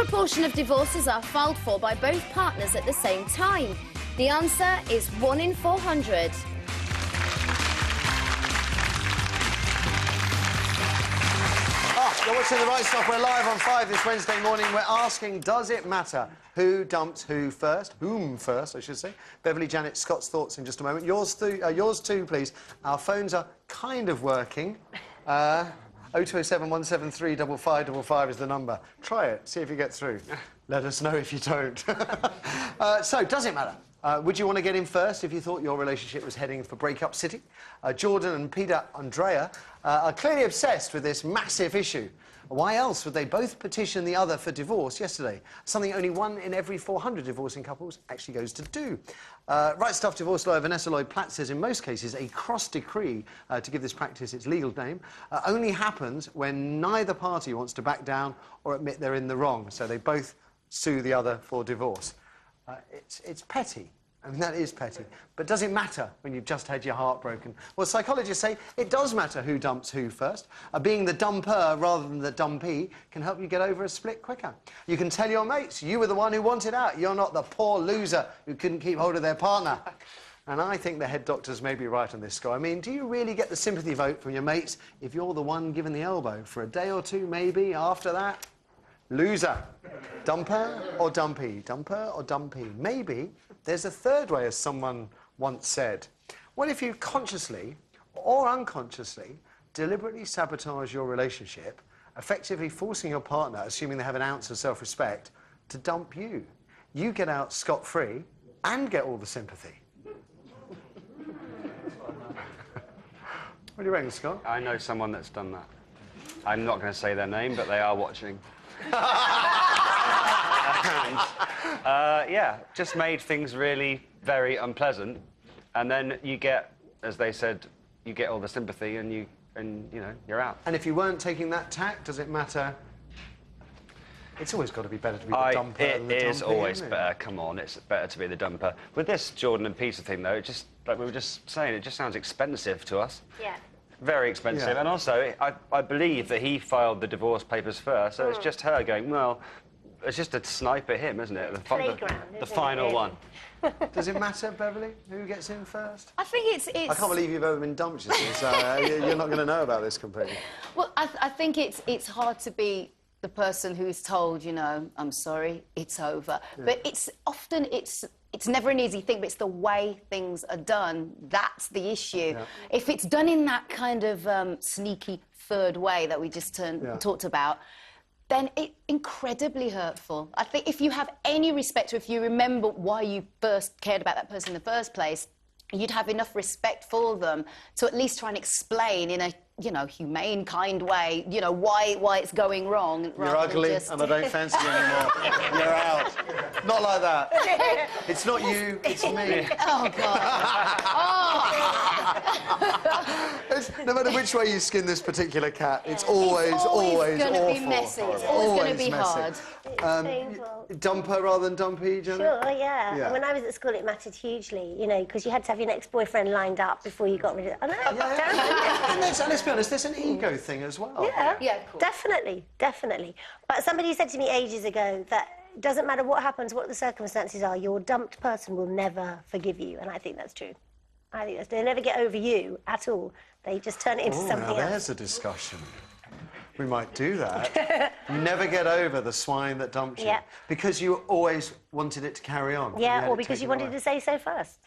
proportion of divorces are filed for by both partners at the same time? The answer is 1 in 400. You're watching The Right Stuff. We're live on 5 this Wednesday morning. We're asking, does it matter who dumped who first? Whom first, I should say. Beverly, Janet, Scott's thoughts in just a moment. Yours too, please. Our phones are kind of working. 0207 173 5555 is the number. Try it, see if you get through. Let us know if you don't. So, does it matter? Would you want to get in first if you thought your relationship was heading for breakup city? Jordan and Peter Andrea are clearly obsessed with this massive issue. Why else would they both petition the other for divorce yesterday? Something only 1 in every 400 divorcing couples actually goes to do. Right Stuff divorce lawyer Vanessa Lloyd-Platt says in most cases a cross decree, to give this practice its legal name, only happens when neither party wants to back down or admit they're in the wrong. So they both sue the other for divorce. It's petty. I mean, that is petty. But does it matter when you've just had your heart broken? Well, psychologists say it does matter who dumps who first. Being the dumper rather than the dumpee can help you get over a split quicker. You can tell your mates you were the one who wanted out. You're not the poor loser who couldn't keep hold of their partner. And I think the head doctors may be right on this score. I mean, do you really get the sympathy vote from your mates if you're the one given the elbow? For a day or two, maybe, after that? Loser. Dumper or dumpy? Dumper or dumpy? Maybe there's a third way, as someone once said. What if you consciously or unconsciously deliberately sabotage your relationship, effectively forcing your partner, assuming they have an ounce of self-respect, to dump you? You get out scot-free and get all the sympathy. What do you reckon, Scott? I know someone that's done that. I'm not going to say their name, but they are watching. And, yeah, just made things really very unpleasant, and then you get, as they said, you get all the sympathy, and you know, you're out. And if you weren't taking that tack, does it matter? It's always got to be better to be the dumper than the dumpy. It is always better. Come on, it's better to be the dumper. With this Jordan and Peter thing, though, it just, like we were just saying, it just sounds expensive to us. Yeah. Very expensive, yeah. And also, I believe that he filed the divorce papers first, so it's just her going, well, it's just a snipe at him, isn't it? The final one. Does it matter, Beverly, who gets in first? I think it's... I can't believe you've ever been dumped, you see, so you're not going to know about this completely. Well, I think it's hard to be the person who's told, you know, I'm sorry, it's over. Yeah. But it's often, it's never an easy thing, but it's the way things are done. That's the issue. Yeah. If it's done in that kind of sneaky third way that we just talked about, then it's incredibly hurtful. I think if you have any respect, or if you remember why you first cared about that person in the first place, you'd have enough respect for them to at least try and explain in a, you know, humane, kind way, you know, why it's going wrong. You're ugly, and I don't fancy you anymore. You're out. Not like that. It's not you, it's me. Oh, God. No matter which way you skin this particular cat, it's always going to awful. be messy. It's always going to be hard. It's painful. Dumper rather than dumpy, Janet? Sure, yeah. When I was at school, it mattered hugely, you know, because you had to have your next boyfriend lined up before you got rid of it. I know, And let's be honest, there's an ego thing as well. Yeah, cool. Definitely. But somebody said to me ages ago that it doesn't matter what happens, what the circumstances are, your dumped person will never forgive you, and I think that's true. I think they'll never get over you at all. They just turn it into something else. There's a discussion. We might do that. Never get over the swine that dumped you. Because you always wanted it to carry on. Yeah, or because you wanted to say so first.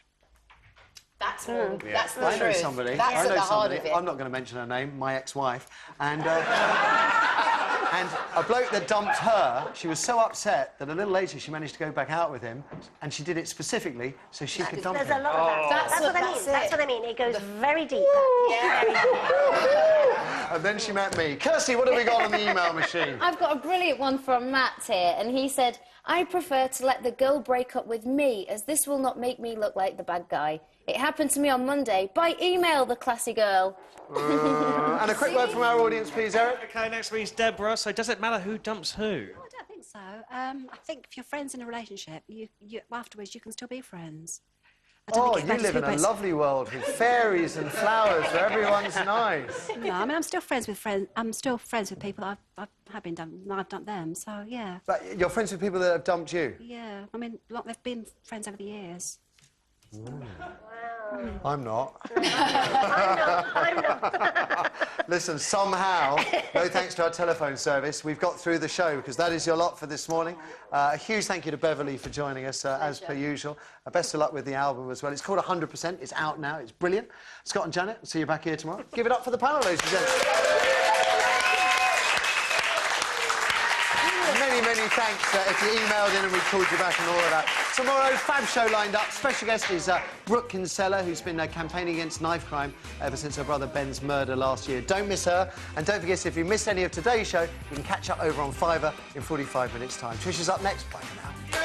That's the truth. I know somebody. That's at the heart of it. I'm not going to mention her name, my ex-wife. And a bloke that dumped her, she was so upset that a little later she managed to go back out with him, and she did it specifically so she could dump him. There's a lot of that. That's what I mean. That's what I mean. It goes very deep. And then she met me. Kirsty, what have we got on the email machine? I've got a brilliant one from Matt here, and he said, I prefer to let the girl break up with me, as this will not make me look like the bad guy. It happened to me on Monday by email, the classy girl. And a quick word from our audience, please, Eric. OK, next week's Deborah. So does it matter who dumps who? I don't think so. I think if you're friends in a relationship, you afterwards you can still be friends. Oh, you live in a lovely world with fairies and flowers where everyone's nice. No, I mean, I'm still friends with people that have been dumped, and I've dumped them, so, yeah. But you're friends with people that have dumped you? Yeah, I mean, they've been friends over the years. I'm not. I'm not. Listen, somehow, no thanks to our telephone service, we've got through the show, because that is your lot for this morning. A huge thank you to Beverly for joining us, as per usual. Best of luck with the album as well. It's called 100%. It's out now. It's brilliant. Scott and Janet, see you back here tomorrow. Give it up for the panel, ladies and gentlemen. Many thanks if you emailed in and we called you back and all of that. Tomorrow, fab show lined up. Special guest is Brooke Kinsella, who's been campaigning against knife crime ever since her brother Ben's murder last year. Don't miss her. And don't forget, if you missed any of today's show, you can catch up over on Fiverr in 45 minutes' time. Trish is up next. Bye for now.